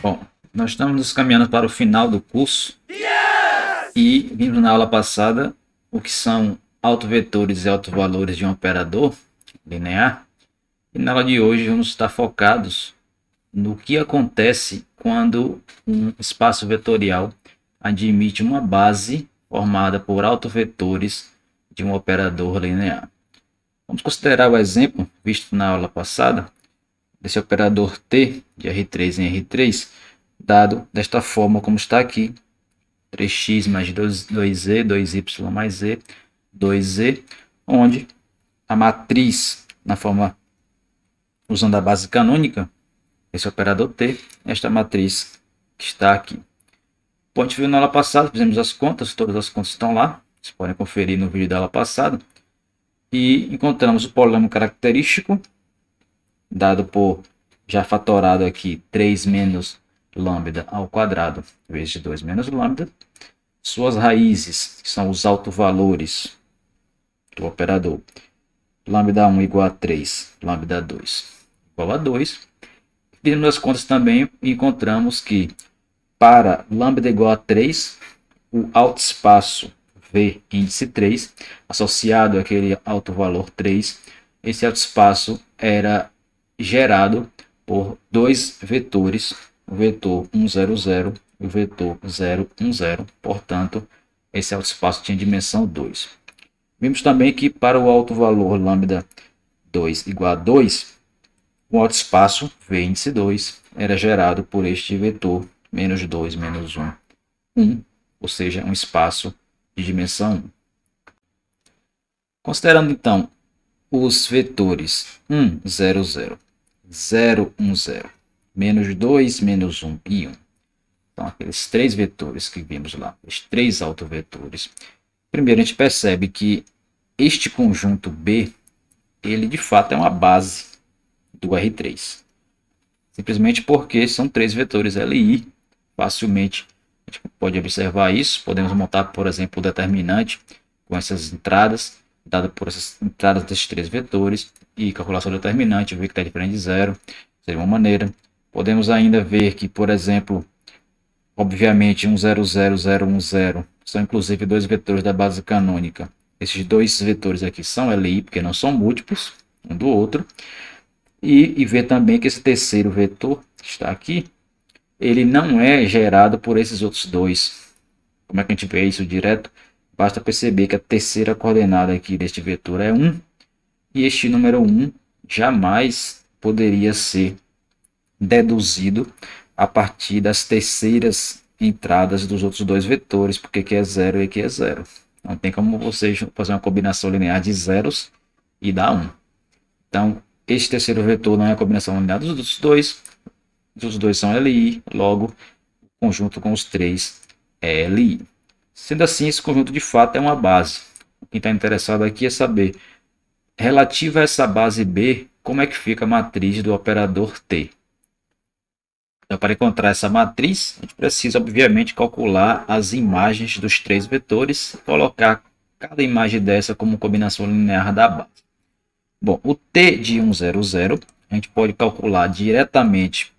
Bom, nós estamos nos caminhando para o final do curso e vimos na aula passada o que são autovetores e autovalores de um operador linear. E na aula de hoje vamos estar focados no que acontece quando um espaço vetorial admite uma base formada por autovetores de um operador linear. Vamos considerar o exemplo visto na aula passada desse operador T de R3 em R3, dado desta forma como está aqui: 3x mais 2z, 2y mais z, 2z, onde a matriz, na forma usando a base canônica, esse operador T, esta matriz que está aqui. Bom, a gente viu na aula passada, fizemos as contas, todas as contas estão lá, vocês podem conferir no vídeo da aula passada, e encontramos o polinômio característico, dado por, já fatorado aqui, 3 menos lambda ao quadrado vezes 2 menos lambda. Suas raízes, que são os autovalores do operador. Lambda 1 igual a 3, lambda 2 igual a 2. Fizemos as contas também e encontramos que para lambda igual a 3, o autoespaço V índice 3, associado àquele autovalor 3, esse autoespaço era gerado por dois vetores, o vetor 1, 0, 0 e o vetor 0, 1, 0. Portanto, esse autoespaço tinha dimensão 2. Vimos também que para o autovalor lambda 2 igual a 2, o autoespaço V índice 2 era gerado por este vetor menos 2 menos 1, 1, ou seja, um espaço de dimensão 1. Considerando então os vetores 1, 0, 0, 0, 1, 0, menos 2, menos 1 e 1. Então, aqueles três vetores que vimos lá, os três autovetores. Primeiro, a gente percebe que este conjunto B, ele de fato é uma base do R3. Simplesmente porque são três vetores LI. Facilmente a gente pode observar isso. Podemos montar, por exemplo, o determinante com essas entradas, dado por essas entradas desses três vetores, e calcular seu determinante, ver que está diferente de zero, seria uma maneira. Podemos ainda ver que, por exemplo, obviamente 1, 0, 0, 0, 1, 0 são inclusive dois vetores da base canônica. Esses dois vetores aqui são LI, porque não são múltiplos um do outro. E ver também que esse terceiro vetor, que está aqui, ele não é gerado por esses outros dois. Como é que a gente vê isso direto? Basta perceber que a terceira coordenada aqui deste vetor é 1, e este número 1 jamais poderia ser deduzido a partir das terceiras entradas dos outros dois vetores, porque aqui é 0 e aqui é 0. Não tem como você fazer uma combinação linear de zeros e dar 1. Então, este terceiro vetor não é a combinação linear dos outros dois. Os outros dois são LI, logo, o conjunto com os três é LI. Sendo assim, esse conjunto de fato é uma base. Quem está interessado aqui é saber, relativa a essa base B, como é que fica a matriz do operador T. Então, para encontrar essa matriz, a gente precisa, obviamente, calcular as imagens dos três vetores e colocar cada imagem dessa como combinação linear da base. Bom, o T de 1, 0, 0, a gente pode calcular diretamente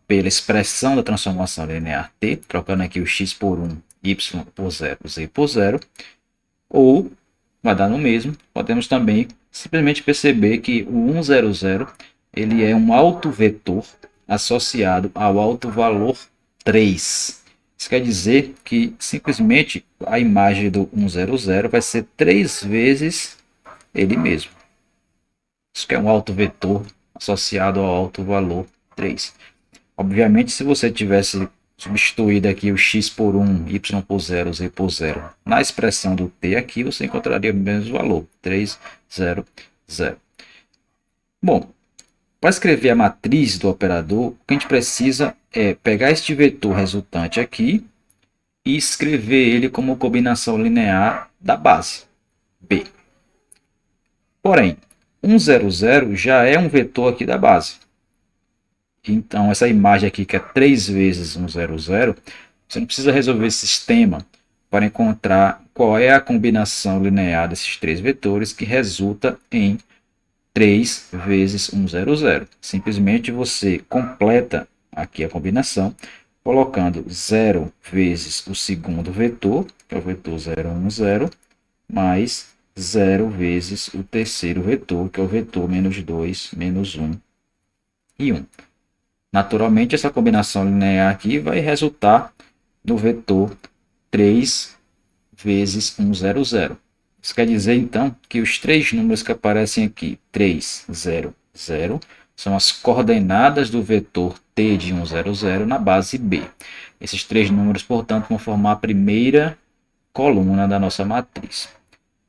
pela expressão da transformação linear T, trocando aqui o x por 1, y por 0, z por 0, ou vai dar no mesmo. Podemos também simplesmente perceber que o 1, 0, 0 ele é um autovetor associado ao autovalor 3. Isso quer dizer que simplesmente a imagem do 1, 0, 0 vai ser 3 vezes ele mesmo. Isso que é um autovetor associado ao autovalor 3. Obviamente, se você tivesse substituído aqui o x por 1, y por 0, z por 0, na expressão do t aqui, você encontraria o mesmo valor, 3, 0, 0. Bom, para escrever a matriz do operador, o que a gente precisa é pegar este vetor resultante aqui e escrever ele como combinação linear da base, B. Porém, 1, 0, 0 já é um vetor aqui da base. Então, essa imagem aqui, que é 3 vezes 1, 0, 0, você não precisa resolver esse sistema para encontrar qual é a combinação linear desses três vetores que resulta em 3 vezes 1, 0, 0. Simplesmente você completa aqui a combinação, colocando 0 vezes o segundo vetor, que é o vetor 0, 1, 0, mais 0 vezes o terceiro vetor, que é o vetor menos 2, menos 1 e 1. Naturalmente, essa combinação linear aqui vai resultar no vetor 3 vezes 1, 0, 0. Isso quer dizer, então, que os três números que aparecem aqui, 3, 0, 0, são as coordenadas do vetor t de 1, 0, 0 na base B. Esses três números, portanto, vão formar a primeira coluna da nossa matriz.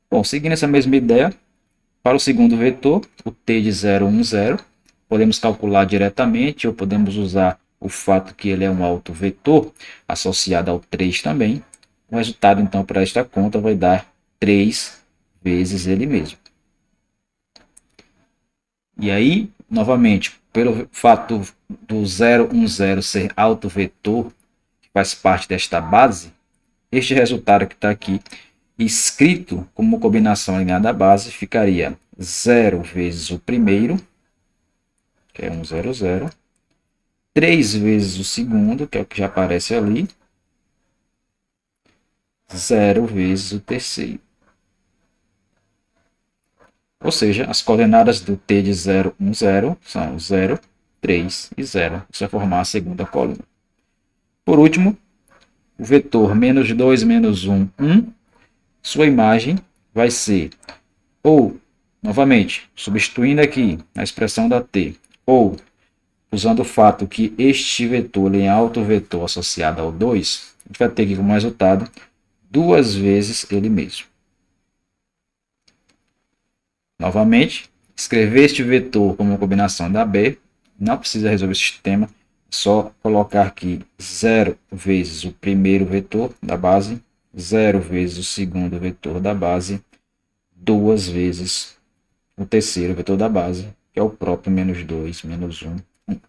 Bom, seguindo essa mesma ideia, para o segundo vetor, o t de 0, 1, 0, podemos calcular diretamente ou podemos usar o fato que ele é um autovetor associado ao 3 também. O resultado, então, para esta conta vai dar 3 vezes ele mesmo. E aí, novamente, pelo fato do 0, 1, 0 ser autovetor, que faz parte desta base, este resultado que está aqui, escrito como combinação linear da base, ficaria 0 vezes o primeiro, que é 1, 0, 0, 3 vezes o segundo, que é o que já aparece ali, 0 vezes o terceiro. Ou seja, as coordenadas do t de 0, 1, 0 são 0, 3 e 0. Isso vai formar a segunda coluna. Por último, o vetor menos 2, menos 1, 1, sua imagem vai ser ou, novamente, substituindo aqui a expressão da t, ou usando o fato que este vetor é autovetor associado ao 2, a gente vai ter aqui como resultado 2 vezes ele mesmo. Novamente, escrever este vetor como combinação da B, não precisa resolver esse sistema, é só colocar aqui 0 vezes o primeiro vetor da base, 0 vezes o segundo vetor da base, 2 vezes o terceiro vetor da base, que é o próprio menos 2, menos 1, 1.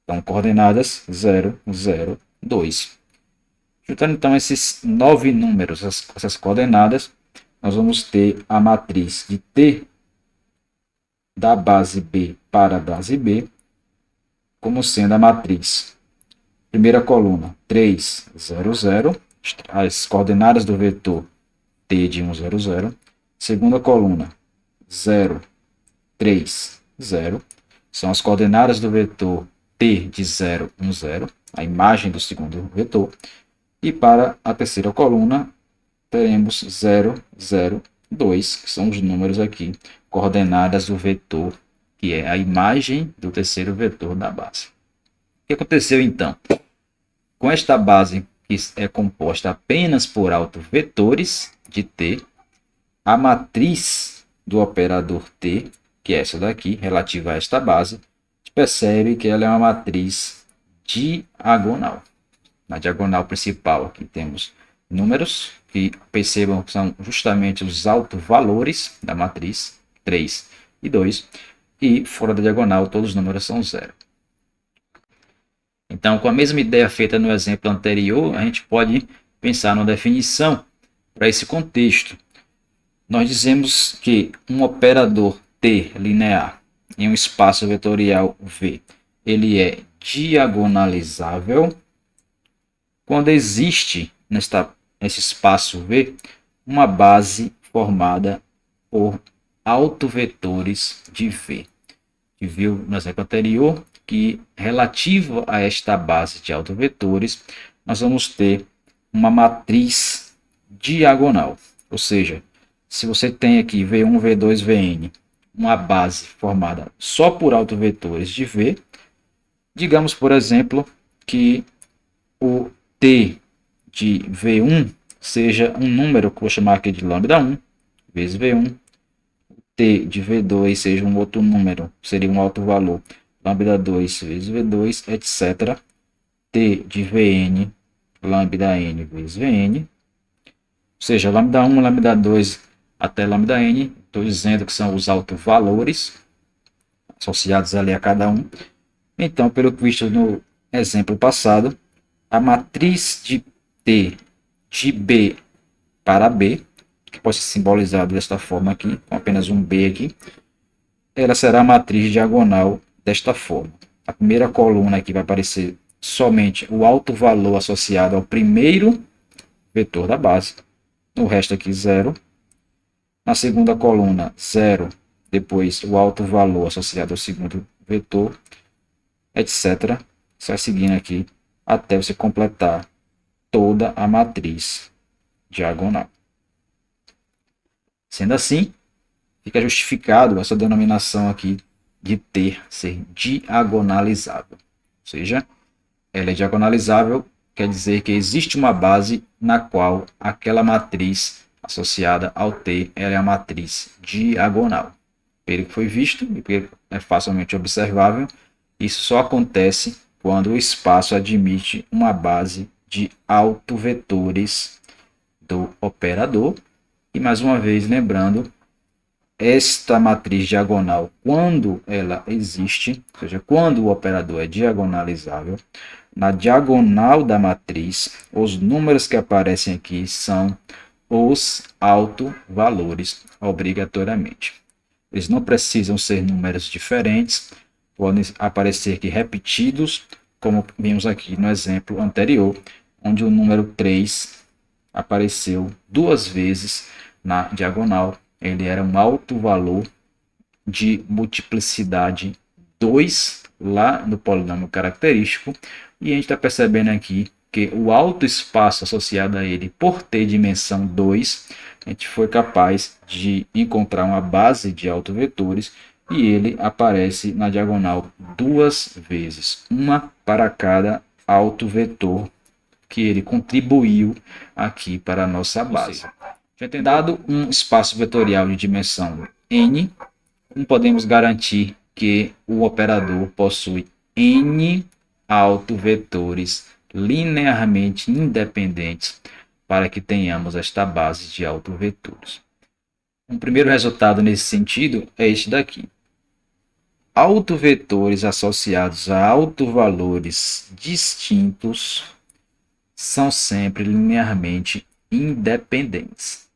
Então, coordenadas 0, 0, 2. Juntando então esses 9 números, essas coordenadas, nós vamos ter a matriz de T da base B para a base B, como sendo a matriz. Primeira coluna, 3, 0, 0, as coordenadas do vetor T de 1, 0, 0. Segunda coluna, 0, 3, 0, são as coordenadas do vetor T de 0, 1, 0, a imagem do segundo vetor. E para a terceira coluna, teremos 0, 0, 2, que são os números aqui, coordenadas do vetor, que é a imagem do terceiro vetor da base. O que aconteceu então? Com esta base, que é composta apenas por autovetores de T, a matriz do operador T, que é essa daqui, relativa a esta base, a gente percebe que ela é uma matriz diagonal. Na diagonal principal aqui temos números, que percebam que são justamente os autovalores da matriz, 3 e 2, e fora da diagonal todos os números são 0. Então, com a mesma ideia feita no exemplo anterior, a gente pode pensar numa definição para esse contexto. Nós dizemos que um operador T linear em um espaço vetorial V, ele é diagonalizável quando existe nesse espaço V uma base formada por autovetores de V. A gente viu no exemplo anterior que, relativo a esta base de autovetores, nós vamos ter uma matriz diagonal. Ou seja, se você tem aqui V1, V2, Vn, uma base formada só por autovetores de V, digamos, por exemplo, que o T de V1 seja um número que eu vou chamar aqui de lambda1 vezes V1. T de V2 seja um outro número, seria um alto valor, lambda 2 vezes V2, etc. T de Vn, lambda n vezes Vn. Ou seja, lambda 1, lambda 2 até lambda n, estou dizendo que são os autovalores associados ali a cada um. Então, pelo visto no exemplo passado, a matriz de T de B para B, que pode ser simbolizado desta forma aqui, com apenas um B aqui, ela será a matriz diagonal desta forma. a primeira coluna aqui vai aparecer somente o alto valor associado ao primeiro vetor da base. O resto aqui 0. Na segunda coluna, 0. Depois o alto valor associado ao segundo vetor, etc. Você vai seguindo aqui até você completar toda a matriz diagonal. Sendo assim, fica justificado essa denominação aqui de ter ser diagonalizável. Ou seja, ela é diagonalizável, quer dizer que existe uma base na qual aquela matriz associada ao T ela é a matriz diagonal. Pelo que foi visto e que é facilmente observável, isso só acontece quando o espaço admite uma base de autovetores do operador. E mais uma vez, lembrando, esta matriz diagonal, quando ela existe, ou seja, quando o operador é diagonalizável, na diagonal da matriz, os números que aparecem aqui são os autovalores, obrigatoriamente. Eles não precisam ser números diferentes, podem aparecer aqui repetidos, como vimos aqui no exemplo anterior, onde o número 3 apareceu 2 vezes na diagonal. Ele era um alto valor de multiplicidade 2 lá no polinômio característico, e a gente está percebendo aqui que o alto espaço associado a ele, por ter dimensão 2, a gente foi capaz de encontrar uma base de autovetores e ele aparece na diagonal 2 vezes, uma para cada autovetor que ele contribuiu aqui para a nossa base. Dado um espaço vetorial de dimensão n, podemos garantir que o operador possui n autovetores linearmente independentes para que tenhamos esta base de autovetores. Um primeiro resultado nesse sentido é este daqui. Autovetores associados a autovalores distintos são sempre linearmente independentes.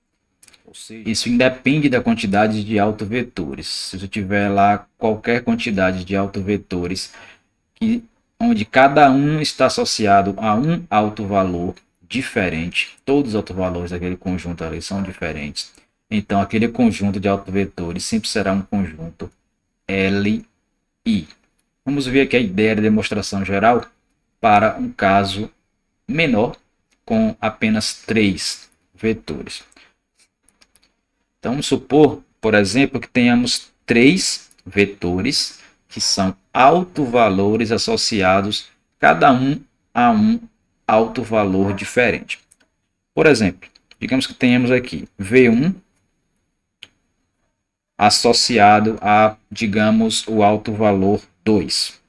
Isso independe da quantidade de autovetores. Se você tiver lá qualquer quantidade de autovetores onde cada um está associado a um autovalor diferente, todos os autovalores daquele conjunto ali são diferentes, então aquele conjunto de autovetores sempre será um conjunto Li. Vamos ver aqui a ideia da demonstração geral para um caso menor com apenas 3 vetores. Então, vamos supor, por exemplo, que tenhamos 3 vetores que são autovalores associados, cada um a um autovalor diferente. Por exemplo, digamos que tenhamos aqui V1 associado a, digamos, o autovalor 2.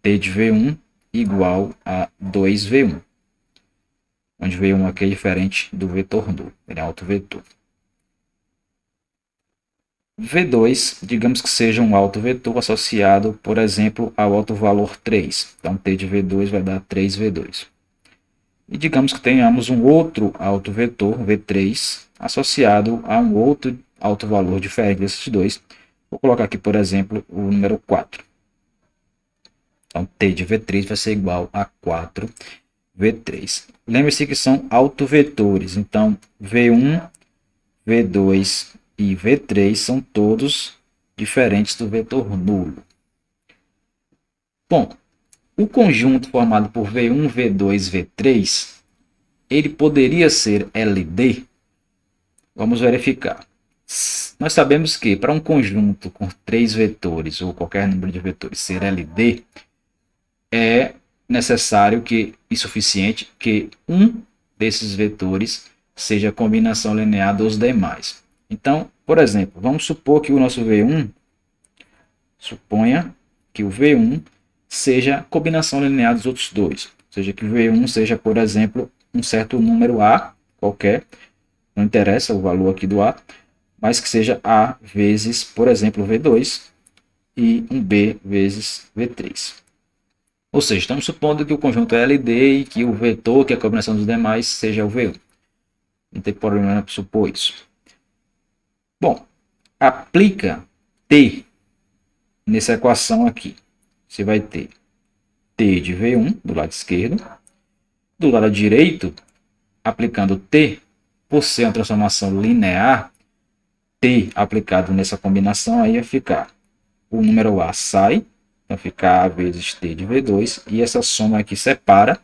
T de V1 igual a 2V1. Onde V1 aqui é diferente do vetor nulo, ele é autovetor. V2, digamos que seja um autovetor associado, por exemplo, ao autovalor 3. Então, T de V2 vai dar 3V2. E digamos que tenhamos um outro autovetor, V3, associado a um outro autovalor diferente desses dois. Vou colocar aqui, por exemplo, o número 4. Então, T de V3 vai ser igual a 4V3. Lembre-se que são autovetores. Então, V1, V2 e V3 são todos diferentes do vetor nulo. Bom, o conjunto formado por V1, V2, V3, ele poderia ser LD? Vamos verificar. Nós sabemos que para um conjunto com 3 vetores ou qualquer número de vetores ser LD, é necessário e suficiente que um desses vetores seja a combinação linear dos demais. Então, por exemplo, vamos supor que o nosso V1, suponha que o V1 seja a combinação linear dos outros dois. Ou seja, que o V1 seja, por exemplo, um certo número A, qualquer, não interessa o valor aqui do A, mas que seja A vezes, por exemplo, V2 e um B vezes V3. Ou seja, estamos supondo que o conjunto é LD e que o vetor, que é a combinação dos demais, seja o V1. Não tem problema supor isso. Bom, aplica T nessa equação aqui. Você vai ter T de V1 do lado esquerdo. Do lado direito, aplicando T, por ser uma transformação linear, T aplicado nessa combinação, aí vai ficar o número A sai, então fica A vezes T de V2, e essa soma aqui separa,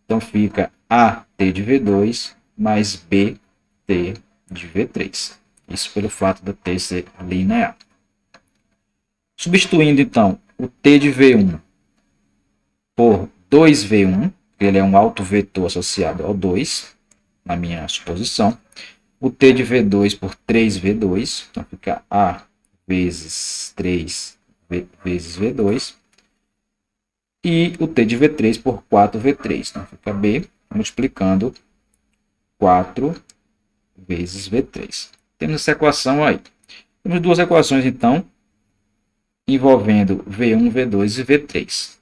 então fica AT de V2 mais BT de V3. Isso pelo fato da T ser linear. Substituindo então o T de V1 por 2V1, porque ele é um autovetor associado ao 2, na minha suposição. O T de V2 por 3V2, então fica A vezes 3 vezes V2. E o T de V3 por 4V3, então fica B multiplicando 4 vezes V3. Temos essa equação aí. Temos duas equações, então, envolvendo V1, V2 e V3.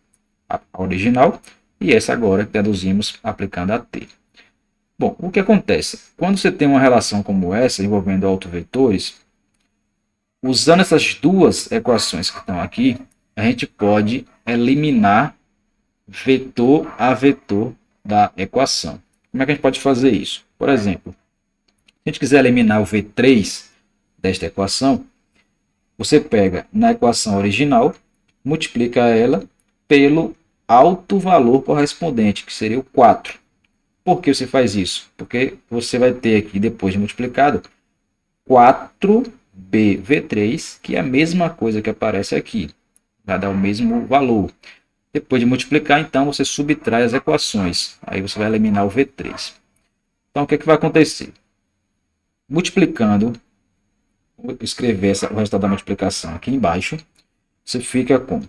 A original e essa agora que traduzimos aplicando a T. Bom, o que acontece? Quando você tem uma relação como essa, envolvendo autovetores, usando essas duas equações que estão aqui, a gente pode eliminar vetor a vetor da equação. Como é que a gente pode fazer isso? Por exemplo, se a gente quiser eliminar o V3 desta equação, você pega na equação original, multiplica ela pelo alto valor correspondente, que seria o 4. Por que você faz isso? Porque você vai ter aqui, depois de multiplicado, 4BV3, que é a mesma coisa que aparece aqui. Vai dar o mesmo valor. Depois de multiplicar, então, você subtrai as equações. Aí você vai eliminar o V3. Então, o que vai acontecer? Multiplicando, vou escrever o resultado da multiplicação aqui embaixo. Você fica com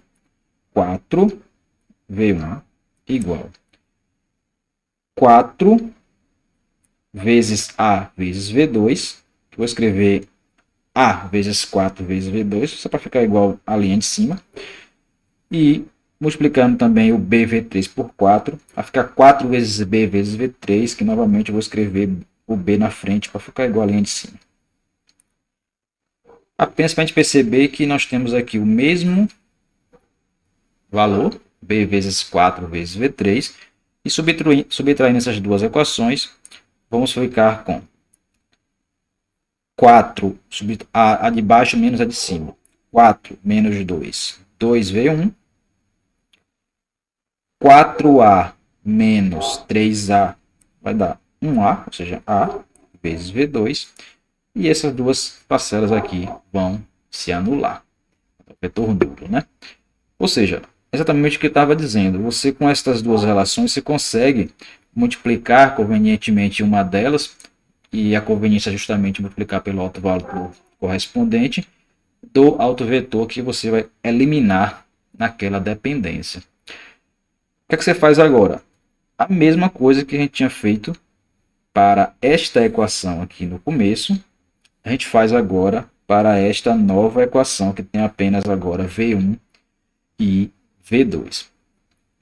4V1 igual 4 vezes A vezes V2. Vou escrever A vezes 4 vezes V2, só para ficar igual a linha de cima. E multiplicando também o BV3 por 4, vai ficar 4 vezes B vezes V3, que novamente eu vou escrever o B na frente para ficar igual a linha de cima. Apenas para a gente perceber que nós temos aqui o mesmo valor, B vezes 4 vezes V3, e subtraindo essas duas equações, vamos ficar com 4, a de baixo menos a de cima. 4 menos 2, 2V1. 4A menos 3A vai dar 1A, ou seja, A vezes V2. E essas duas parcelas aqui vão se anular. O vetor nulo, né? Ou seja, exatamente o que eu estava dizendo. Você, com estas duas relações, você consegue multiplicar convenientemente uma delas, e a conveniência é justamente multiplicar pelo alto valor correspondente do autovetor que você vai eliminar naquela dependência. O que é que você faz agora? A mesma coisa que a gente tinha feito para esta equação aqui no começo, a gente faz agora para esta nova equação que tem apenas agora V1 e V2.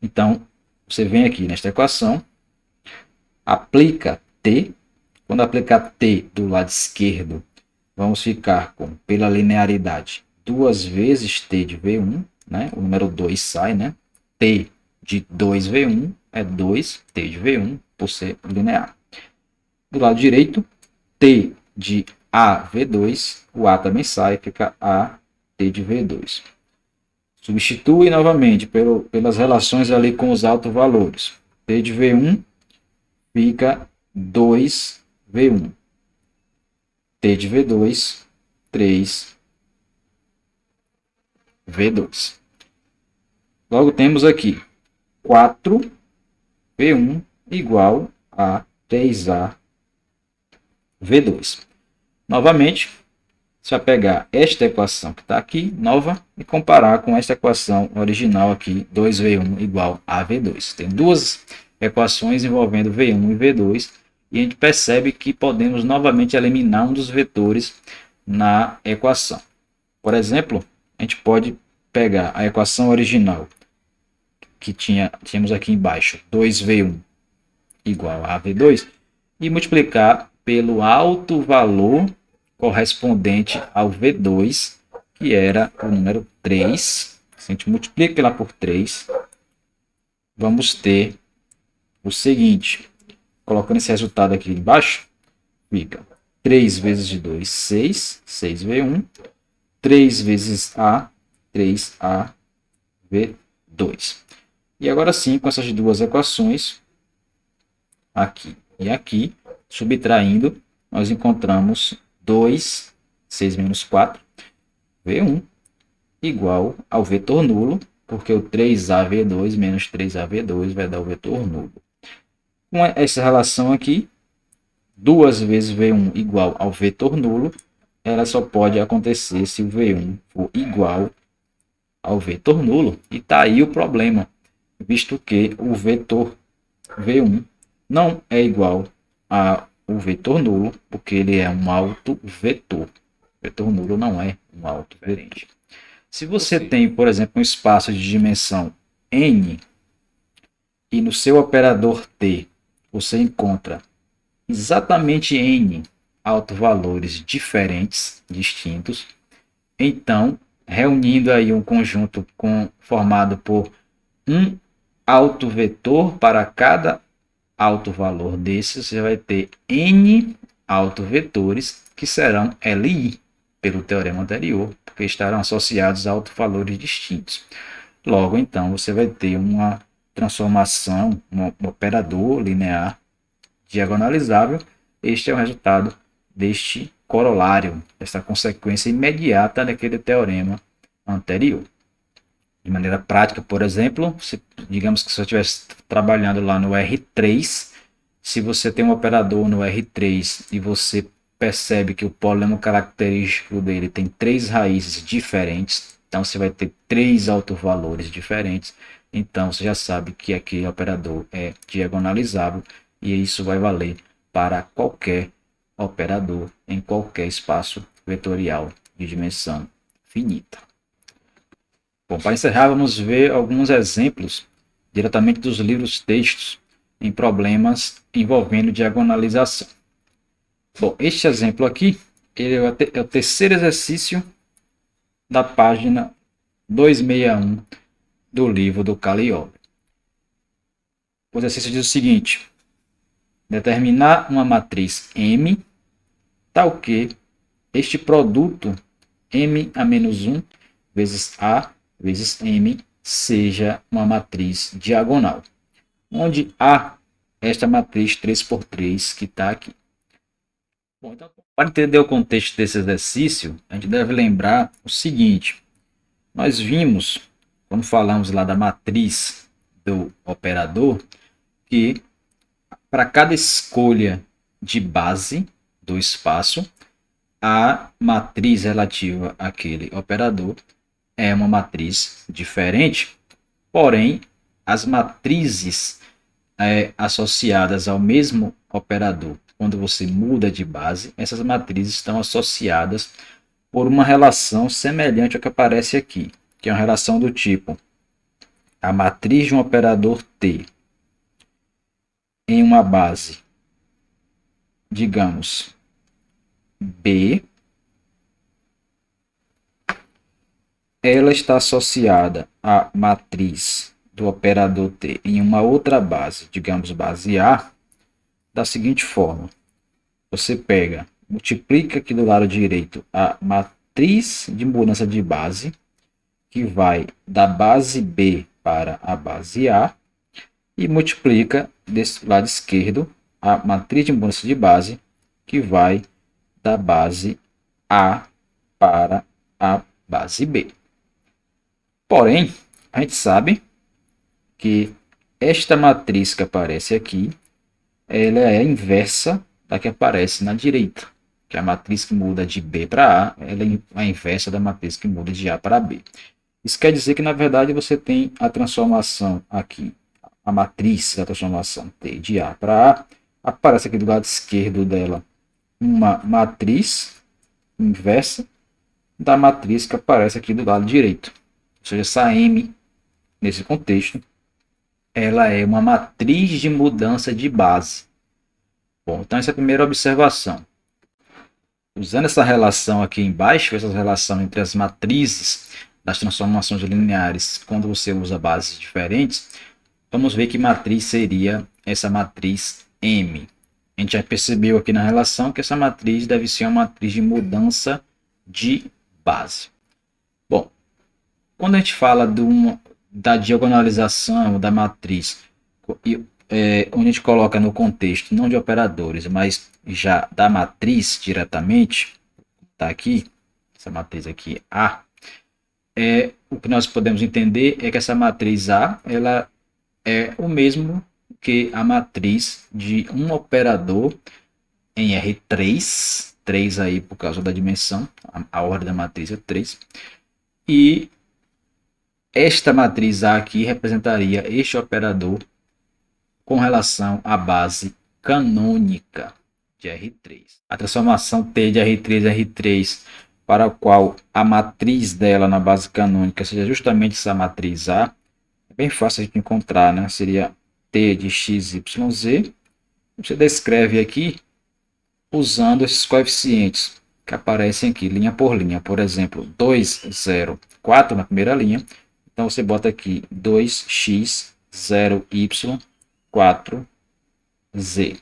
Então, você vem aqui nesta equação, aplica T. Quando aplicar T do lado esquerdo, vamos ficar com, pela linearidade, 2 vezes T de V1, né? O número 2 sai, né? T de 2V1 é 2T de V1, por ser linear. Do lado direito, T de AV2, o A também sai, fica AT de V2. Substitui novamente pelas relações ali com os autovalores. T de V1 fica 2V1. T de V2, 3V2. Logo temos aqui 4V1 igual a 3A V2. Novamente, você vai pegar esta equação que está aqui, nova, e comparar com esta equação original aqui, 2V1 igual a V2. Tem duas equações envolvendo V1 e V2, e a gente percebe que podemos novamente eliminar um dos vetores na equação. Por exemplo, a gente pode pegar a equação original, que tínhamos aqui embaixo, 2V1 igual a V2, e multiplicar pelo alto valor correspondente ao V2, que era o número 3. Se a gente multiplica lá por 3, vamos ter o seguinte. Colocando esse resultado aqui embaixo, fica 3 vezes de 2, 6. 6V1. 3 vezes A, 3AV2. E agora sim, com essas duas equações, aqui e aqui, subtraindo, nós encontramos 2, 6 menos 4, V1, igual ao vetor nulo, porque o 3AV2 menos 3AV2 vai dar o vetor nulo. Com essa relação aqui, 2 vezes V1 igual ao vetor nulo, ela só pode acontecer se o V1 for igual ao vetor nulo. E está aí o problema, visto que o vetor V1 não é igual ao vetor nulo, porque ele é um autovetor. O vetor nulo não é um autoverente. Se você tem, por exemplo, um espaço de dimensão n e no seu operador t você encontra exatamente n autovalores diferentes, distintos, então, reunindo aí um conjunto formado por um autovetor para cada autovalor desses, você vai ter n autovetores que serão Li, pelo teorema anterior, porque estarão associados a autovalores distintos. Logo, então, você vai ter uma transformação, um operador linear diagonalizável. Este é o resultado deste corolário, desta consequência imediata daquele teorema anterior. De maneira prática, por exemplo, digamos que se eu estivesse trabalhando lá no R3, se você tem um operador no R3 e você percebe que o polêmico característico dele tem 3 raízes diferentes, então você vai ter 3 autovalores diferentes, então você já sabe que aquele operador é diagonalizável e isso vai valer para qualquer operador em qualquer espaço vetorial de dimensão finita. Bom, para encerrar, vamos ver alguns exemplos diretamente dos livros textos em problemas envolvendo diagonalização. Bom, este exemplo aqui é o terceiro exercício da página 261 do livro do Kaliov. O exercício diz o seguinte: determinar uma matriz M tal que este produto M a menos 1 vezes A vezes M seja uma matriz diagonal, onde A é esta matriz 3x3 que está aqui. Bom, então, para entender o contexto desse exercício, a gente deve lembrar o seguinte: nós vimos, quando falamos lá da matriz do operador, que para cada escolha de base do espaço, a matriz relativa àquele operador é uma matriz diferente, porém, as matrizes associadas ao mesmo operador, quando você muda de base, essas matrizes estão associadas por uma relação semelhante ao que aparece aqui, que é uma relação do tipo a matriz de um operador T em uma base, digamos, B, ela está associada à matriz do operador T em uma outra base, digamos base A, da seguinte forma: você pega, multiplica aqui do lado direito a matriz de mudança de base, que vai da base B para a base A, e multiplica desse lado esquerdo a matriz de mudança de base, que vai da base A para a base B. Porém, a gente sabe que esta matriz que aparece aqui, ela é a inversa da que aparece na direita, que é a matriz que muda de B para A, ela é a inversa da matriz que muda de A para B. Isso quer dizer que, na verdade, você tem a transformação aqui, a matriz da transformação T de A para A, aparece aqui do lado esquerdo dela uma matriz inversa da matriz que aparece aqui do lado direito. Ou seja, essa M, nesse contexto, ela é uma matriz de mudança de base. Bom, então essa é a primeira observação. Usando essa relação aqui embaixo, essa relação entre as matrizes das transformações lineares, quando você usa bases diferentes, vamos ver que matriz seria essa matriz M. A gente já percebeu aqui na relação que essa matriz deve ser uma matriz de mudança de base. Bom, quando a gente fala da diagonalização da matriz, onde a gente coloca no contexto não de operadores, mas já da matriz diretamente, está aqui, essa matriz aqui A, o que nós podemos entender é que essa matriz A ela é o mesmo que a matriz de um operador em R3, 3 aí por causa da dimensão, a ordem da matriz é 3, e esta matriz A aqui representaria este operador com relação à base canônica de R3. A transformação T de R3 a R3 para a qual a matriz dela na base canônica seja justamente essa matriz A, é bem fácil de encontrar, né? Seria T de x, y, z. Você descreve aqui usando esses coeficientes que aparecem aqui, linha por linha. Por exemplo, 2, 0, 4 na primeira linha. Então, você bota aqui 2x, 0y, 4z.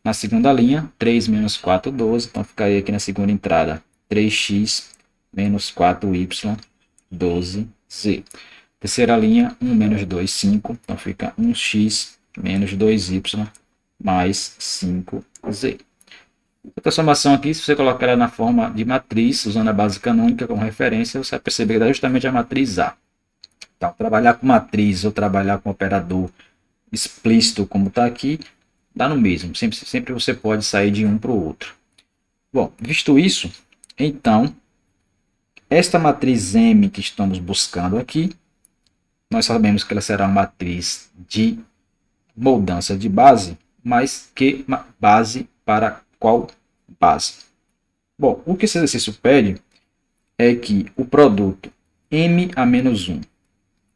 Na segunda linha, 3 menos 4, 12. Então, ficaria aqui na segunda entrada 3x menos 4y, 12z. Terceira linha, 1 menos 2, 5. Então, fica 1x menos 2y mais 5z. A transformação aqui, se você colocar ela na forma de matriz, usando a base canônica como referência, você vai perceber que dá justamente a matriz A. Então, trabalhar com matriz ou trabalhar com operador explícito, como está aqui, dá no mesmo. Sempre você pode sair de um para o outro. Bom, visto isso, então, esta matriz M que estamos buscando aqui, nós sabemos que ela será uma matriz de mudança de base, mas que base para qual base? Bom, o que esse exercício pede é que o produto M a menos 1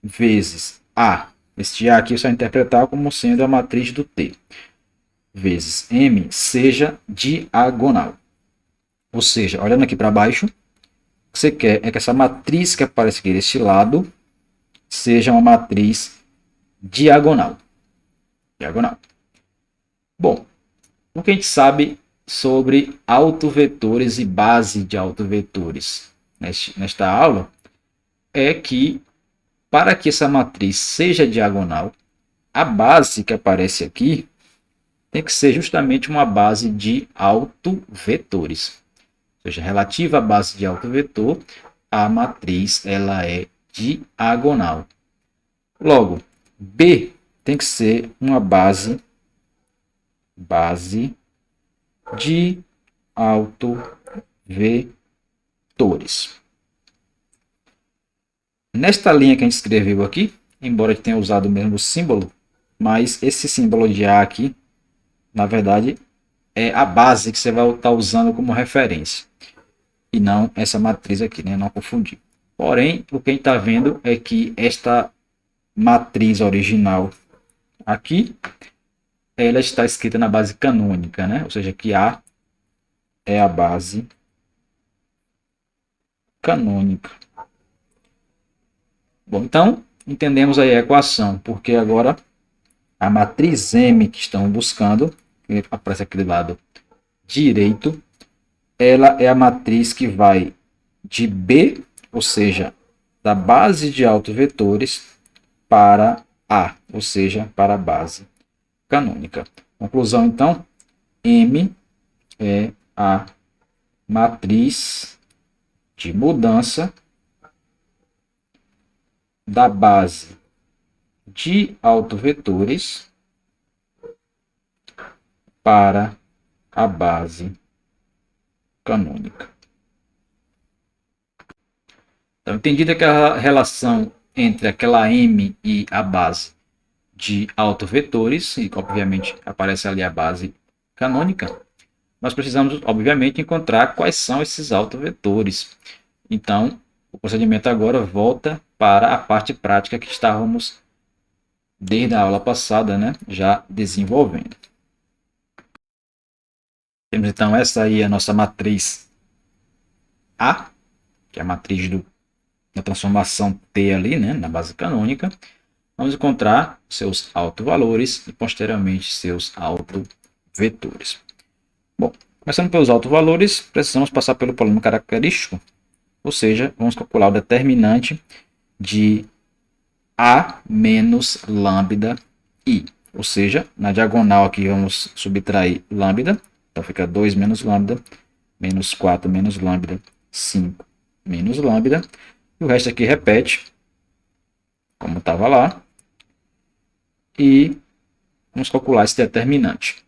vezes A, este A aqui você vai interpretar como sendo a matriz do T, vezes M seja diagonal. Ou seja, olhando aqui para baixo, o que você quer é que essa matriz que aparece aqui deste lado seja uma matriz diagonal. Bom, o que a gente sabe sobre autovetores e base de autovetores nesta aula é que para que essa matriz seja diagonal, a base que aparece aqui tem que ser justamente uma base de autovetores. Ou seja, relativa à base de autovetor, a matriz ela é diagonal. Logo, B tem que ser uma base de autovetores. Nesta linha que a gente escreveu aqui, embora a gente tenha usado o mesmo símbolo, mas esse símbolo de A aqui, na verdade, é a base que você vai estar usando como referência. E não essa matriz aqui, né? Não confundir. Porém, o que a gente está vendo é que esta matriz original aqui, ela está escrita na base canônica, né? Ou seja, que A é a base canônica. Bom, então, entendemos aí a equação, porque agora a matriz M que estamos buscando, que aparece aqui do lado direito, ela é a matriz que vai de B, ou seja, da base de autovetores, para A, ou seja, para a base canônica. Conclusão, então, M é a matriz de mudança da base de autovetores para a base canônica. Então, entendida aquela relação entre aquela M e a base de autovetores, e obviamente aparece ali a base canônica, nós precisamos, obviamente, encontrar quais são esses autovetores. Então, o procedimento agora volta para a parte prática que estávamos, desde a aula passada, né, já desenvolvendo. Temos então essa aí a nossa matriz A, que é a matriz da transformação T ali, né, na base canônica. vamos encontrar seus autovalores e posteriormente seus autovetores. Bom, começando pelos autovalores, precisamos passar pelo polinômio característico, ou seja, vamos calcular o determinante de A menos lambda I. Ou seja, na diagonal aqui vamos subtrair lambda, então fica 2 menos lambda, menos 4 menos lambda, 5 menos lambda, e o resto aqui repete, como estava lá, e vamos calcular esse determinante.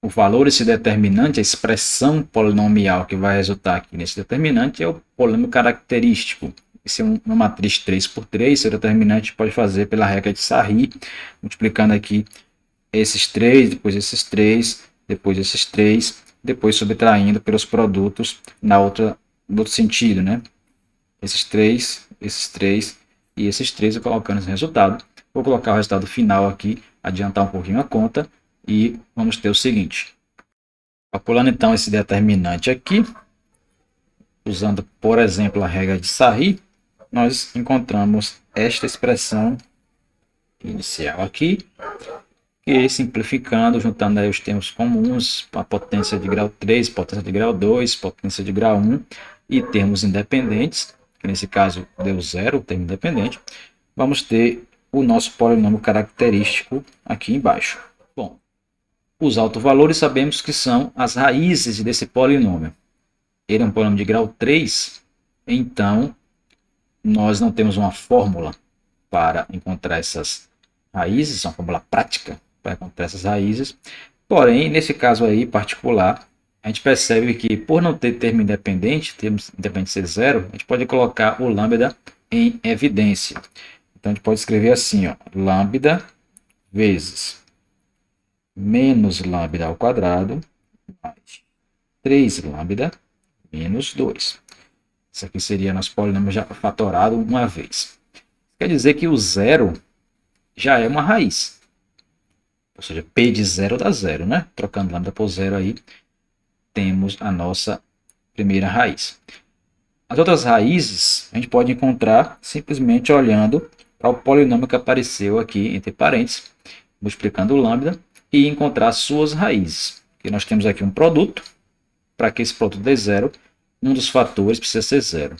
O valor desse determinante, a expressão polinomial que vai resultar aqui nesse determinante é o polinômio característico. Se é uma matriz 3 por 3, seu determinante pode fazer pela regra de Sarri, multiplicando aqui esses 3, depois esses 3, depois esses 3, depois subtraindo pelos produtos no outro sentido, né? Esses 3 e esses 3 eu colocando esse resultado. Vou colocar o resultado final aqui, adiantar um pouquinho a conta e vamos ter o seguinte. Calculando então esse determinante aqui, usando por exemplo a regra de Sarri, nós encontramos esta expressão inicial aqui, que simplificando, juntando aí os termos comuns, a potência de grau 3, potência de grau 2, potência de grau 1 e termos independentes, que nesse caso deu zero, o termo independente, vamos ter o nosso polinômio característico aqui embaixo. Bom, os autovalores sabemos que são as raízes desse polinômio. Ele é um polinômio de grau 3, então nós não temos uma fórmula para encontrar essas raízes, uma fórmula prática para encontrar essas raízes. Porém, nesse caso aí particular, a gente percebe que por não ter termo independente ser zero, a gente pode colocar o lambda em evidência. Então, a gente pode escrever assim, ó, lambda vezes menos lambda ao quadrado mais 3 lambda menos 2. Isso aqui seria nosso polinômio já fatorado uma vez. Quer dizer que o zero já é uma raiz. Ou seja, P de zero dá zero, né? Trocando lambda por zero aí, temos a nossa primeira raiz. As outras raízes a gente pode encontrar simplesmente olhando para o polinômio que apareceu aqui entre parênteses, multiplicando o lambda e encontrar suas raízes. E nós temos aqui um produto. Para que esse produto dê zero, um dos fatores precisa ser zero.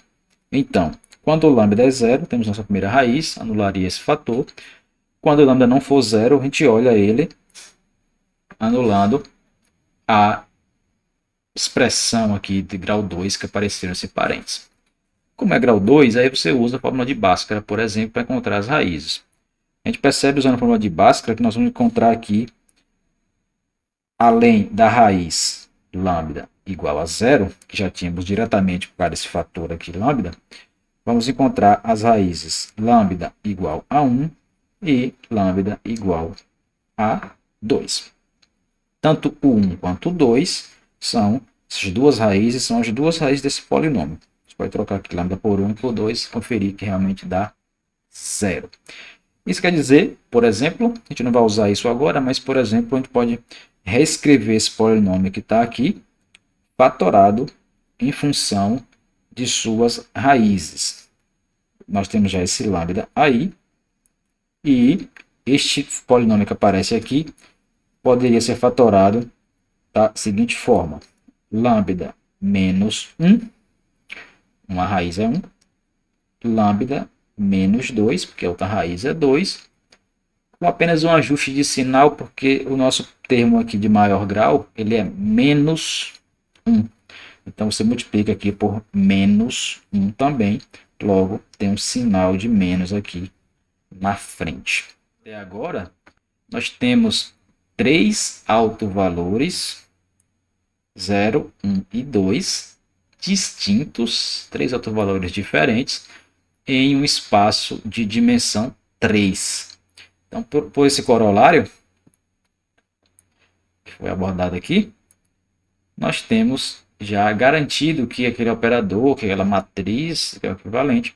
Então, quando o lambda é zero, temos nossa primeira raiz, anularia esse fator. Quando o lambda não for zero, a gente olha ele anulando a expressão aqui de grau 2 que apareceu nesse parênteses. Como é grau 2, aí você usa a fórmula de Bhaskara, por exemplo, para encontrar as raízes. A gente percebe usando a fórmula de Bhaskara que nós vamos encontrar aqui, além da raiz lambda igual a zero, que já tínhamos diretamente por causa desse fator aqui lambda, vamos encontrar as raízes lambda igual a 1 e lambda igual a 2. Tanto o 1 quanto o 2 são essas duas raízes, são as duas raízes desse polinômio. Você pode trocar aqui lambda por 1 e por 2 e conferir que realmente dá zero. Isso quer dizer, por exemplo, a gente não vai usar isso agora, mas por exemplo, a gente pode reescrever esse polinômio que está aqui, fatorado em função de suas raízes. Nós temos já esse lambda aí, e este polinômio que aparece aqui poderia ser fatorado da seguinte forma: lambda menos 1, uma raiz é 1, lambda menos 2, porque a outra raiz é 2, com apenas um ajuste de sinal, porque o nosso termo aqui de maior grau, ele é menos 1. Então, você multiplica aqui por menos 1 também, logo tem um sinal de menos aqui na frente. Até agora, nós temos 3 autovalores, 0, 1 e 2, distintos, 3 autovalores diferentes, em um espaço de dimensão 3. Então, por esse corolário, que foi abordado aqui, nós temos já garantido que aquele operador, que aquela matriz, que é o equivalente,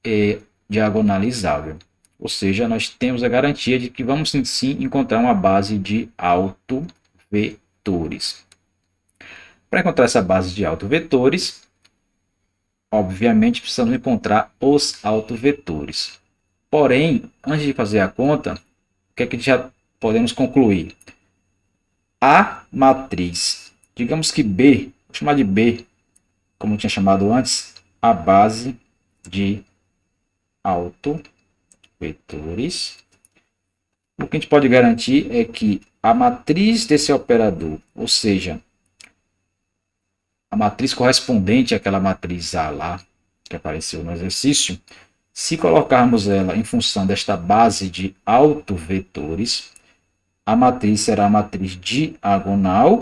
é diagonalizável. Ou seja, nós temos a garantia de que vamos sim encontrar uma base de autovetores. Para encontrar essa base de autovetores, obviamente precisamos encontrar os autovetores. Porém, antes de fazer a conta, o que é que já podemos concluir? A matriz, digamos que B, vou chamar de B, como eu tinha chamado antes, a base de autovetores. O que a gente pode garantir é que a matriz desse operador, ou seja, a matriz correspondente àquela matriz A lá, que apareceu no exercício, se colocarmos ela em função desta base de autovetores, a matriz será a matriz diagonal,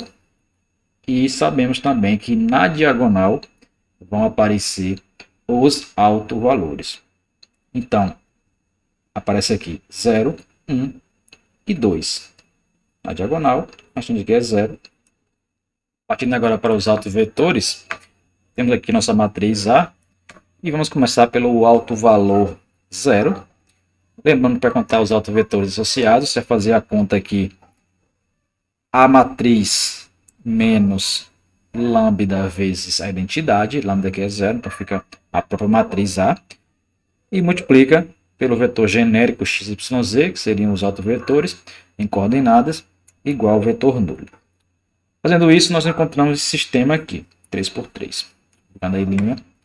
e sabemos também que na diagonal vão aparecer os autovalores. Então, aparece aqui 0, 1 e 2. Na diagonal, a gente quer 0. Partindo agora para os autovetores, temos aqui nossa matriz A, e vamos começar pelo autovalor 0. Lembrando, para contar os autovetores associados, você vai fazer a conta aqui, a matriz menos lambda vezes a identidade, lambda aqui é 0, então fica a própria matriz A, e multiplica pelo vetor genérico xyz, que seriam os autovetores em coordenadas, igual ao vetor nulo. Fazendo isso, nós encontramos esse sistema aqui, 3×3.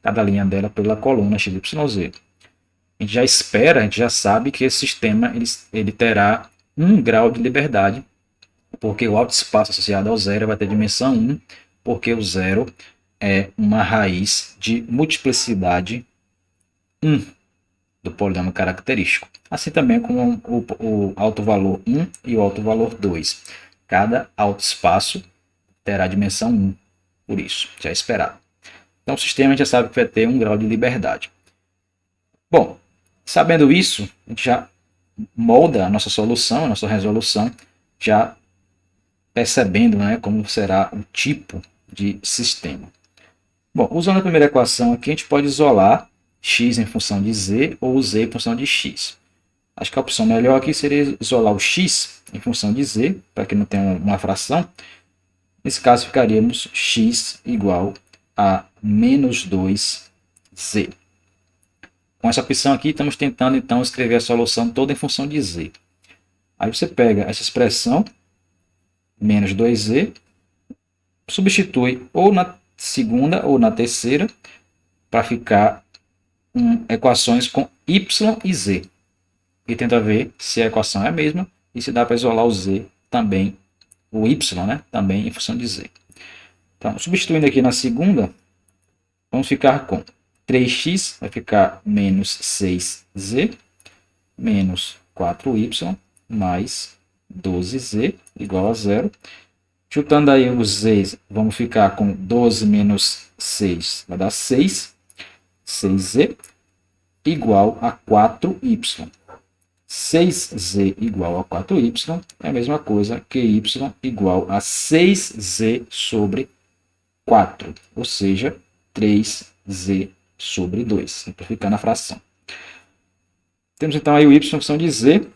Cada linha dela pela coluna xyz. A gente já espera, a gente já sabe que esse sistema ele terá 1 grau de liberdade, porque o autoespaço associado ao zero vai ter dimensão 1, porque o zero é uma raiz de multiplicidade 1 do polinômio característico. Assim também com o autovalor 1 e o autovalor 2. Cada autoespaço terá dimensão 1, por isso, já é esperado. Então o sistema a gente já sabe que vai ter 1 grau de liberdade. Bom, sabendo isso, a gente já molda a nossa solução, a nossa resolução, já percebendo, né, como será o tipo de sistema. Bom, usando a primeira equação aqui, a gente pode isolar x em função de z ou z em função de x. Acho que a opção melhor aqui seria isolar o x em função de z, para que não tenha uma fração. Nesse caso, ficaríamos x igual a menos 2z. Com essa opção aqui, estamos tentando então escrever a solução toda em função de z. Aí você pega essa expressão, menos 2z, substitui ou na segunda ou na terceira, para ficar equações com y e z. E tenta ver se a equação é a mesma e se dá para isolar o z também, o y, né, também em função de z. Então, substituindo aqui na segunda, vamos ficar com 3x, vai ficar menos 6z, menos 4y, mais 12z, igual a 0. Chutando aí os z, vamos ficar com 12 menos 6, vai dar 6. 6z igual a 4y. 6z igual a 4y é a mesma coisa que y igual a 6z sobre 4, ou seja, 3z sobre 2, simplificando a fração. Temos então aí o y em função de z.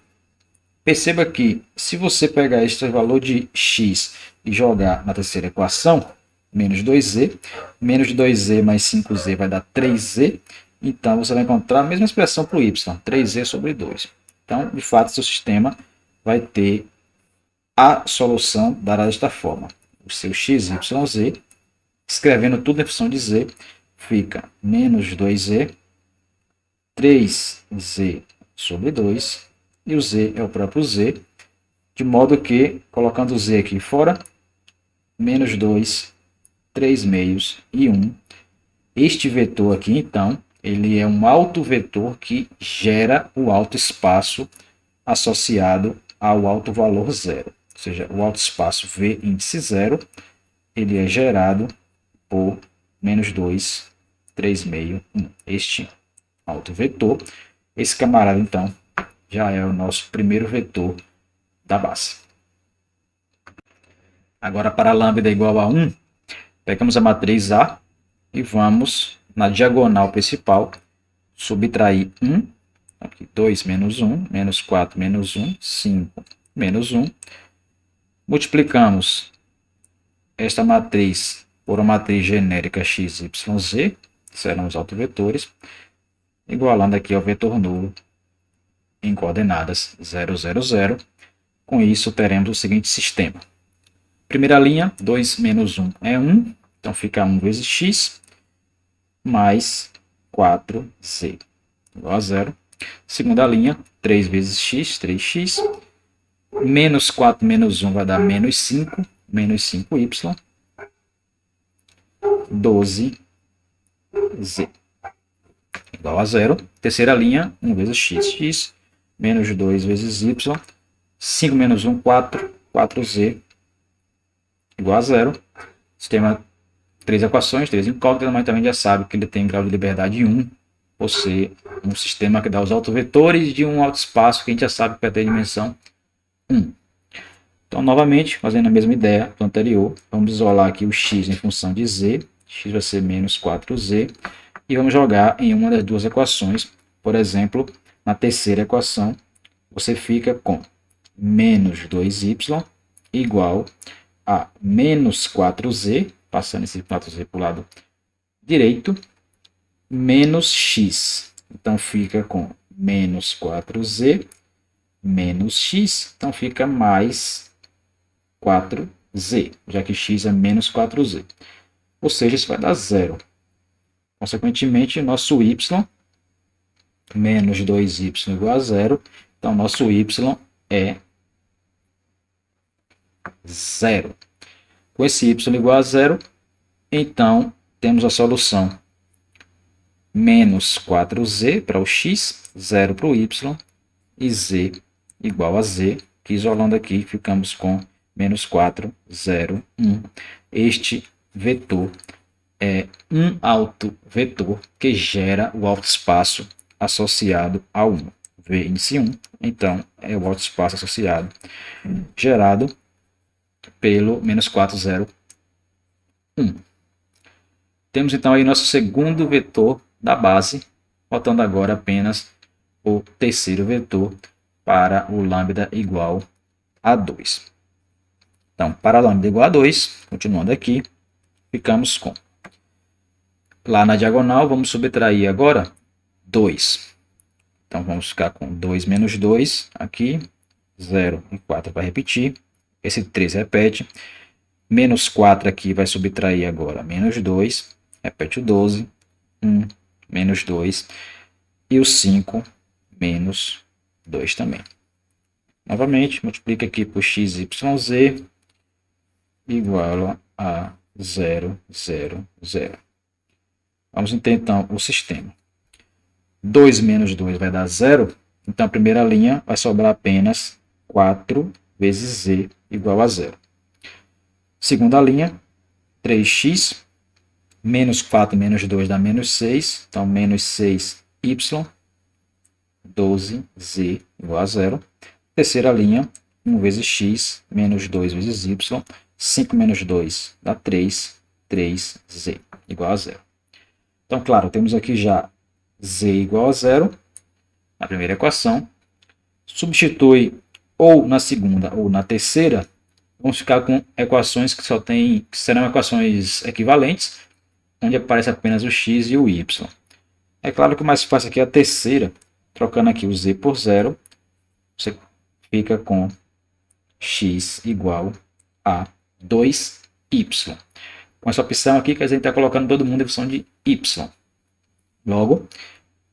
Perceba que se você pegar este valor de x e jogar na terceira equação, menos 2z, menos de 2z mais 5z vai dar 3z, então você vai encontrar a mesma expressão para o y, 3z sobre 2. Então, de fato, seu sistema vai ter a solução dada desta forma. O seu x, y, z, escrevendo tudo em função de z, fica menos 2z, 3z sobre 2, e o z é o próprio z, de modo que, colocando o z aqui fora, menos 2, 3 meios e 1. Este vetor aqui, então, ele é um autovetor que gera o autoespaço associado ao autovalor zero. Ou seja, o autoespaço V índice 0, ele é gerado por menos 2, 3 meio, 1. Este autovetor. Esse camarada, então, já é o nosso primeiro vetor da base. Agora, para lambda igual a 1, pegamos a matriz A e vamos na diagonal principal subtrair 1, aqui 2 menos 1, menos 4 menos 1, 5 menos 1. Multiplicamos esta matriz por uma matriz genérica x, y, z, que serão os autovetores, igualando aqui ao vetor nulo em coordenadas 0, 0, 0. Com isso, teremos o seguinte sistema. Primeira linha, 2 menos 1 é 1. Então, fica 1 vezes x mais 4z igual a 0. Segunda linha, 3 vezes x, 3x. Menos 4 menos 1 vai dar menos 5. Menos 5y. 12z igual a 0. Terceira linha, 1 vezes x, x. Menos 2 vezes y. 5 menos 1, 4. 4z igual a 0. Sistema 3 equações, 3 incógnitas, mas também já sabe que ele tem grau de liberdade 1, por ser um sistema que dá os autovetores de um autoespaço que a gente já sabe que vai ter dimensão 1. Então, novamente, fazendo a mesma ideia do anterior, vamos isolar aqui o x em função de z, x vai ser menos 4z, e vamos jogar em uma das duas equações. Por exemplo, na terceira equação, você fica com menos 2y igual a menos 4z, passando esse 4z para o lado direito, menos x. Então, fica com menos 4z menos x. Então, fica mais 4z, já que x é menos 4z. Ou seja, isso vai dar 0. Consequentemente, nosso y, menos 2y igual a 0. Então, nosso y é 0. Com esse y igual a 0, então temos a solução menos 4z para o x, 0 para o y, e z igual a z, que isolando aqui ficamos com menos 4, 0, 1. Este vetor é um autovetor que gera o autoespaço associado a 1. V índice 1, então é o autoespaço associado gerado pelo menos 4, 0, 1. Temos então aí nosso segundo vetor da base, faltando agora apenas o terceiro vetor para o lambda igual a 2. Então, para lambda igual a 2, continuando aqui, ficamos com, lá na diagonal, vamos subtrair agora 2. Então, vamos ficar com 2 menos 2 aqui, 0 e 4 vai repetir. Esse 3 repete. Menos 4 aqui vai subtrair agora menos 2. Repete o 12. 1 menos 2. E o 5 menos 2 também. Novamente, multiplica aqui por x, y, z igual a 0, 0, 0. Vamos entender então o sistema. 2 menos 2 vai dar 0. Então, a primeira linha vai sobrar apenas 4 vezes z igual a 0. Segunda linha, 3x, menos 4 menos 2 dá menos 6. Então, menos 6y, 12z igual a 0. Terceira linha, 1 vezes x, menos 2 vezes y. 5 menos 2 dá 3, 3z igual a 0. Então, claro, temos aqui já z igual a 0 na primeira equação. Substitui ou na segunda ou na terceira, vamos ficar com equações que serão equações equivalentes, onde aparece apenas o x e o y. É claro que o mais fácil aqui é a terceira, trocando aqui o z por 0, você fica com x igual a 2y. Com essa opção aqui, quer dizer, a gente está colocando todo mundo em função de y. Logo,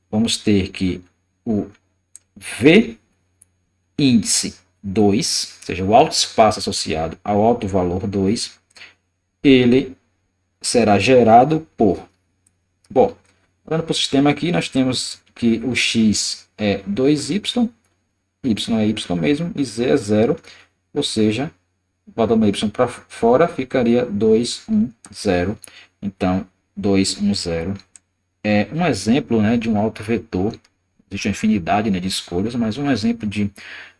vamos ter que o v índice 2, ou seja, o autoespaço associado ao alto valor 2, ele será gerado por... Bom, olhando para o sistema aqui, nós temos que o x é 2y, y é y mesmo, e z é 0, ou seja, botando y para fora, ficaria 2, 1, 0. Então, 2, 1, 0 é um exemplo, né, de um autovetor. Existe uma infinidade, né, de escolhas, mas um exemplo de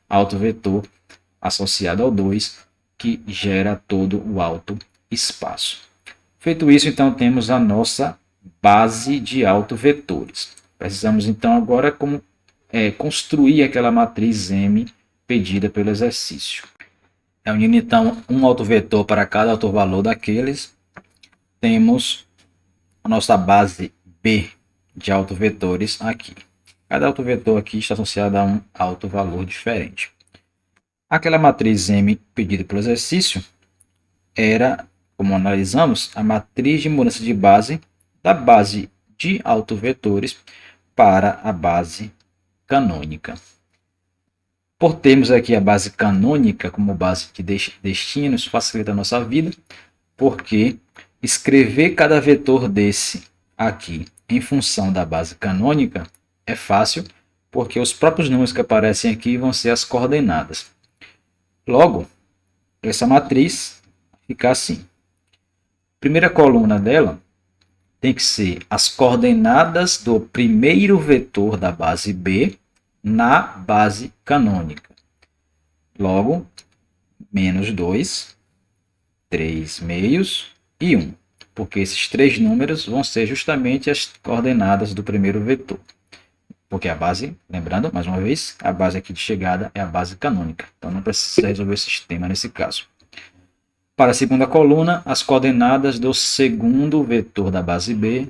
autovetor associado ao 2 que gera todo o autoespaço. Feito isso, então, temos a nossa base de autovetores. Precisamos, então, agora construir aquela matriz M pedida pelo exercício. Unindo, então, um autovetor para cada autovalor daqueles, temos a nossa base B de autovetores aqui. Cada autovetor aqui está associado a um autovalor diferente. Aquela matriz M pedida pelo exercício era, como analisamos, a matriz de mudança de base da base de autovetores para a base canônica. Por termos aqui a base canônica como base de destinos, facilita a nossa vida, porque escrever cada vetor desse aqui em função da base canônica é fácil, porque os próprios números que aparecem aqui vão ser as coordenadas. Logo, essa matriz fica assim. Primeira coluna dela tem que ser as coordenadas do primeiro vetor da base B na base canônica. Logo, menos 2, 3 meios e 1, porque esses três números vão ser justamente as coordenadas do primeiro vetor. Porque a base, lembrando, mais uma vez, a base aqui de chegada é a base canônica. Então não precisa resolver o sistema nesse caso. Para a segunda coluna, as coordenadas do segundo vetor da base B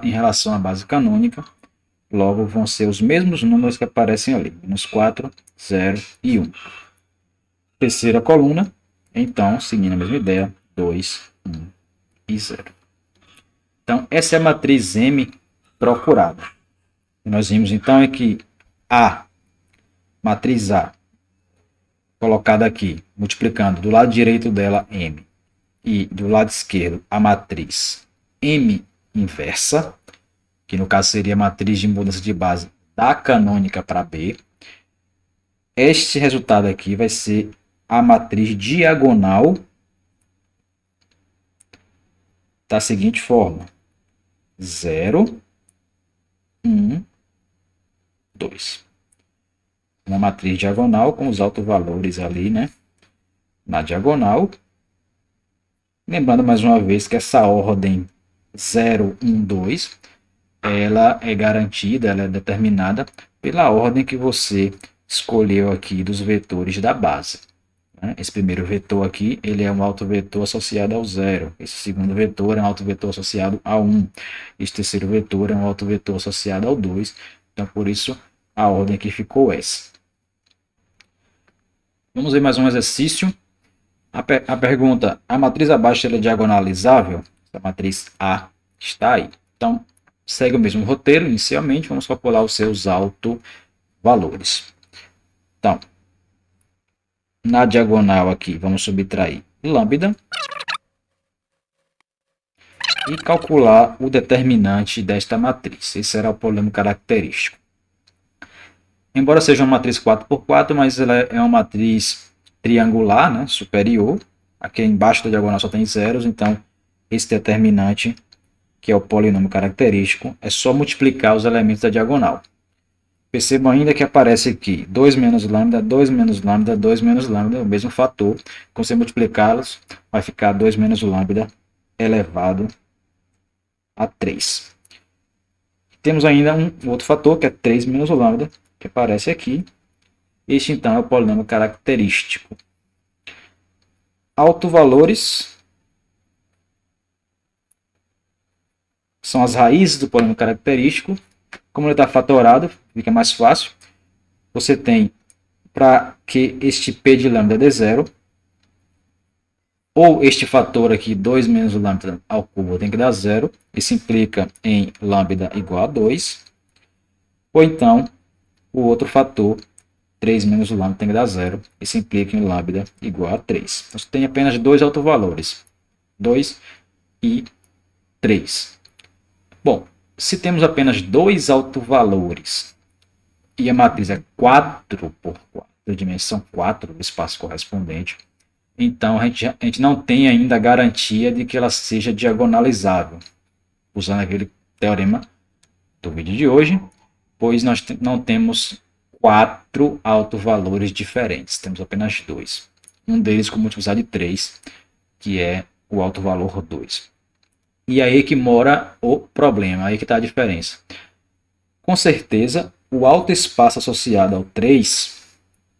em relação à base canônica. Logo, vão ser os mesmos números que aparecem ali. Menos 4, 0 e 1. Terceira coluna, então, seguindo a mesma ideia, 2, 1 e 0. Então, essa é a matriz M procurada. Nós vimos então é que a matriz A, colocada aqui, multiplicando do lado direito dela M, e do lado esquerdo a matriz M inversa, que no caso seria a matriz de mudança de base da canônica para B. Este resultado aqui vai ser a matriz diagonal da seguinte forma: 0, 1, 2. Uma matriz diagonal com os autovalores ali, né? Na diagonal. Lembrando mais uma vez que essa ordem 0, 1, 2, ela é garantida, ela é determinada pela ordem que você escolheu aqui dos vetores da base. Esse primeiro vetor aqui, ele é um autovetor associado ao 0. Esse segundo vetor é um autovetor associado ao 1. Esse terceiro vetor é um autovetor associado ao 2. Então, por isso, a ordem aqui ficou essa. Vamos ver mais um exercício. A pergunta, a matriz abaixo é diagonalizável? A matriz A está aí. Então, segue o mesmo roteiro. Inicialmente, vamos calcular os seus autovalores. Então, na diagonal aqui, vamos subtrair lambda e calcular o determinante desta matriz. Esse será o problema característico. Embora seja uma matriz 4x4, mas ela é uma matriz triangular, né, superior. Aqui embaixo da diagonal só tem zeros, então esse determinante, que é o polinômio característico, é só multiplicar os elementos da diagonal. Percebam ainda que aparece aqui 2 menos lambda, 2 menos lambda, 2 menos lambda, o mesmo fator. Quando você multiplicá-los, vai ficar 2 menos lambda elevado a 3. Temos ainda um outro fator, que é 3 menos lambda, que aparece aqui. Este, então, é o polinômio característico. Autovalores são as raízes do polinômio característico. Como ele está fatorado, fica mais fácil. Você tem, para que este P de lambda dê zero, ou este fator aqui, 2 menos lambda ao cubo, tem que dar zero. Isso implica em lambda igual a 2. Ou então, o outro fator, 3 menos lambda, tem que dar zero. Isso implica em lambda igual a 3. Então, você tem apenas dois autovalores, 2 e 3. Bom, se temos apenas dois autovalores e a matriz é 4x4, de dimensão 4, o espaço correspondente, então a gente não tem ainda a garantia de que ela seja diagonalizável, usando aquele teorema do vídeo de hoje, pois nós não temos 4 autovalores diferentes, temos apenas 2. Um deles com multiplicidade de 3, que é o autovalor 2. E aí que mora o problema, aí que está a diferença. Com certeza, o alto espaço associado ao 3,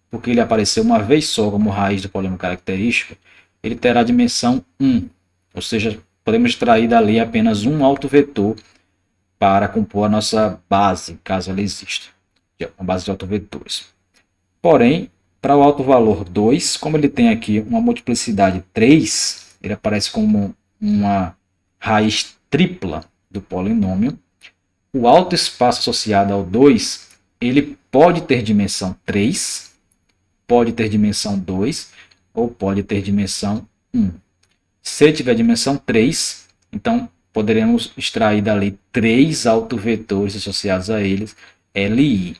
porque ele apareceu uma vez só como raiz do polinômio característico, ele terá dimensão 1. Ou seja, podemos extrair dali apenas um autovetor para compor a nossa base, caso ela exista, uma base de autovetores. Porém, para o alto valor 2, como ele tem aqui uma multiplicidade 3, ele aparece como uma raiz tripla do polinômio. O alto espaço associado ao 2, ele pode ter dimensão 3, pode ter dimensão 2 ou pode ter dimensão 1. Se ele tiver dimensão 3, então poderemos extrair dali 3 autovetores associados a eles, Li.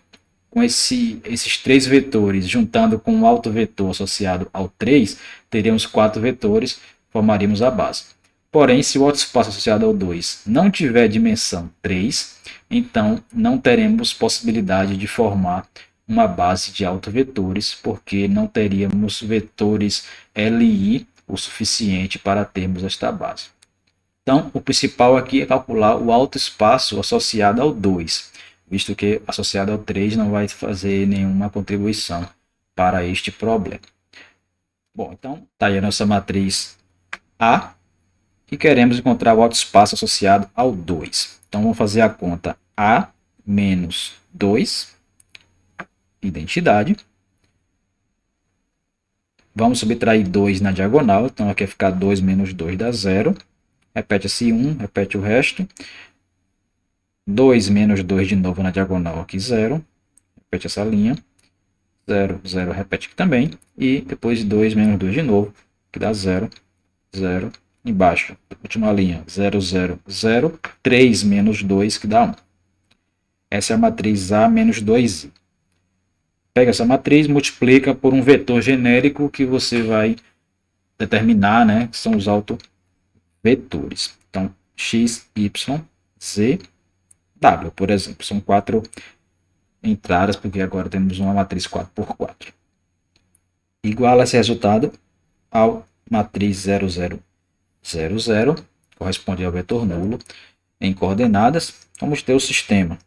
Com esses 3 vetores, juntando com o autovetor associado ao 3, teríamos 4 vetores, formaríamos a base. Porém, se o alto espaço associado ao 2 não tiver dimensão 3, então não teremos possibilidade de formar uma base de autovetores, porque não teríamos vetores Li o suficiente para termos esta base. Então, o principal aqui é calcular o alto espaço associado ao 2, visto que associado ao 3 não vai fazer nenhuma contribuição para este problema. Bom, então está aí a nossa matriz A e queremos encontrar o alto espaço associado ao 2. Então vamos fazer a conta A menos 2, identidade. Vamos subtrair 2 na diagonal, então aqui vai ficar 2 menos 2 dá 0. Repete-se 1, repete o resto. 2 menos 2 de novo na diagonal, aqui 0. Repete essa linha. 0, 0, repete aqui também. E depois 2 menos 2 de novo, que dá 0, 0. Embaixo, última linha, 0, 0, 0. 3 menos 2, que dá 1. Essa é a matriz A menos 2i. Pega essa matriz, multiplica por um vetor genérico que você vai determinar, né, que são os autovetores. Então, x, y, z, w, por exemplo. São 4 entradas, porque agora temos uma matriz 4x4. Iguala esse resultado ao matriz 0, 0, 0, 0, corresponde ao vetor nulo em coordenadas. Vamos ter o sistema.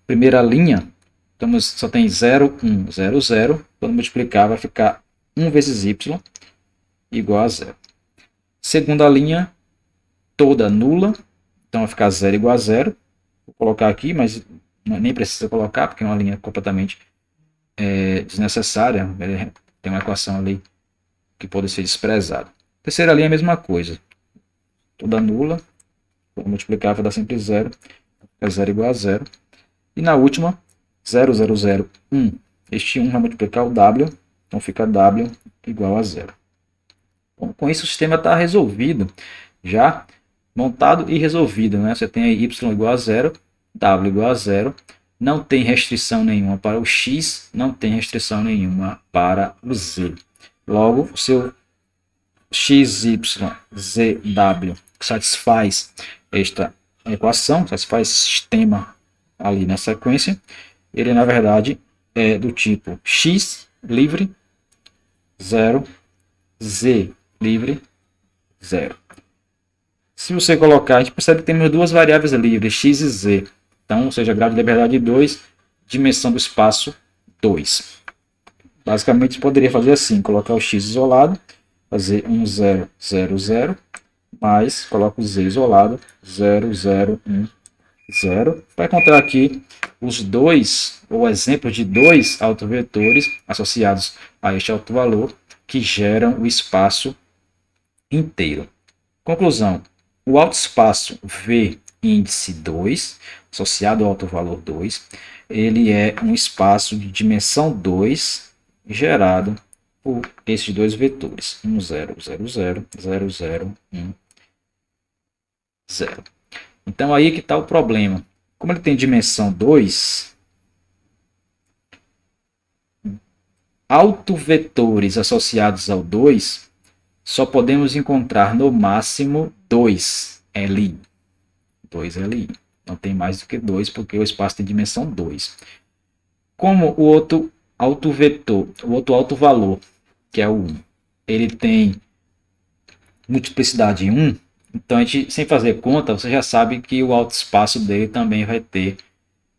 Primeira linha, então só tem 0, 1, 0, 0. Quando multiplicar, vai ficar 1 vezes y igual a 0. Segunda linha, toda nula. Então vai ficar 0 igual a 0. Vou colocar aqui, mas nem precisa colocar, porque é uma linha completamente desnecessária. Tem uma equação ali que pode ser desprezada. Terceira linha, a mesma coisa. Toda nula. Vou multiplicar, vai dar sempre 0. É 0 igual a 0. E na última, 0, 0, 0, 1. Este 1 vai multiplicar o w, então fica w igual a 0. Bom, com isso o sistema está resolvido, já montado e resolvido, né? Você tem aí y igual a 0, w igual a 0. Não tem restrição nenhuma para o x, não tem restrição nenhuma para o z. Logo, o seu x, y, z, w satisfaz esta equação, satisfaz esse sistema ali na sequência. Ele, na verdade, é do tipo x livre 0, z livre 0. Se você colocar, a gente percebe que temos duas variáveis livres, x e z. Então, ou seja, grau de liberdade 2, dimensão do espaço 2. Basicamente, você poderia fazer assim, colocar o x isolado, fazer 1, 0, 0, 0, mais coloca o z isolado, 0, 0, 1, 0. Para encontrar aqui os dois, ou exemplos de dois autovetores associados a este autovalor que geram o espaço inteiro. Conclusão: o autoespaço V índice 2, associado ao autovalor 2, ele é um espaço de dimensão 2 gerado por esses dois vetores, 1, 0, 0, 0, 0, 0, 1, 0. Então aí que está o problema. Como ele tem dimensão 2, autovetores associados ao 2, só podemos encontrar no máximo 2 Li. 2 Li. Não tem mais do que 2, porque o espaço tem dimensão 2. Como o outro autovetor, o outro autovalor, que é o 1, ele tem multiplicidade 1, então a gente, sem fazer conta, você já sabe que o autoespaço dele também vai ter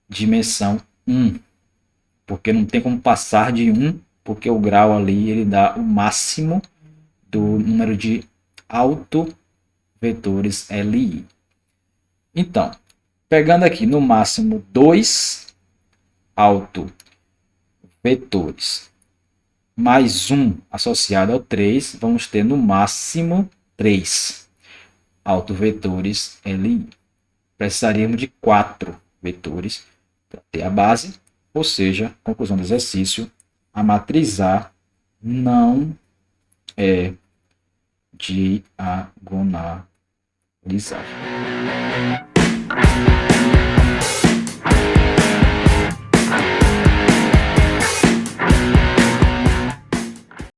dimensão 1. Porque não tem como passar de 1, porque o grau ali ele dá o máximo do número de autovetores Li. Então, Pegando aqui no máximo 2 autovetores mais 1 associado ao 3, vamos ter no máximo 3 autovetores LI. Precisaríamos de 4 vetores para ter a base, ou seja, conclusão do exercício, a matriz A não é diagonalizada.